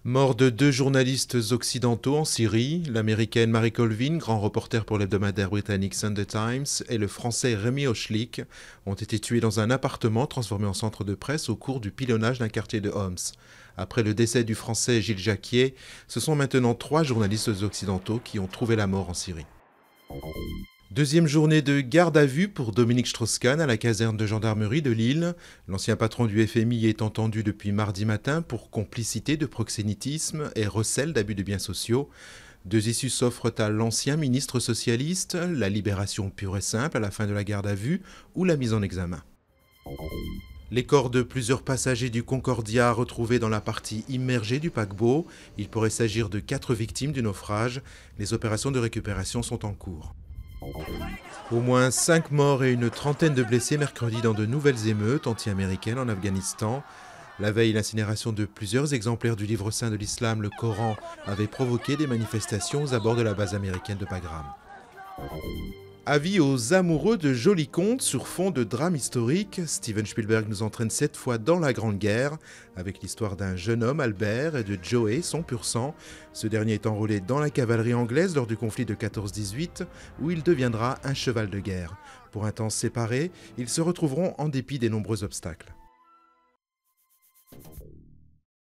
Mort de deux journalistes occidentaux en Syrie, l'américaine Mary Colvin, grand reporter pour l'hebdomadaire britannique Sunday Times, et le français Rémi Hochlik ont été tués dans un appartement transformé en centre de presse au cours du pilonnage d'un quartier de Homs. Après le décès du français Gilles Jacquier, ce sont maintenant trois journalistes occidentaux qui ont trouvé la mort en Syrie. Deuxième journée de garde à vue pour Dominique Strauss-Kahn à la caserne de gendarmerie de Lille. L'ancien patron du FMI est entendu depuis mardi matin pour complicité de proxénétisme et recel d'abus de biens sociaux. Deux issues s'offrent à l'ancien ministre socialiste, la libération pure et simple à la fin de la garde à vue ou la mise en examen. Les corps de plusieurs passagers du Concordia retrouvés dans la partie immergée du paquebot. Il pourrait s'agir de 4 victimes du naufrage. Les opérations de récupération sont en cours. Au moins 5 morts et une trentaine de blessés mercredi dans de nouvelles émeutes anti-américaines en Afghanistan. La veille, l'incinération de plusieurs exemplaires du livre saint de l'islam, le Coran, avait provoqué des manifestations aux abords de la base américaine de Bagram. Avis aux amoureux de jolis contes sur fond de drame historique, Steven Spielberg nous entraîne cette fois dans la Grande Guerre, avec l'histoire d'un jeune homme, Albert, et de Joey, son pur sang. Ce dernier est enrôlé dans la cavalerie anglaise lors du conflit de 14-18, où il deviendra un cheval de guerre. Pour un temps séparé, ils se retrouveront en dépit des nombreux obstacles.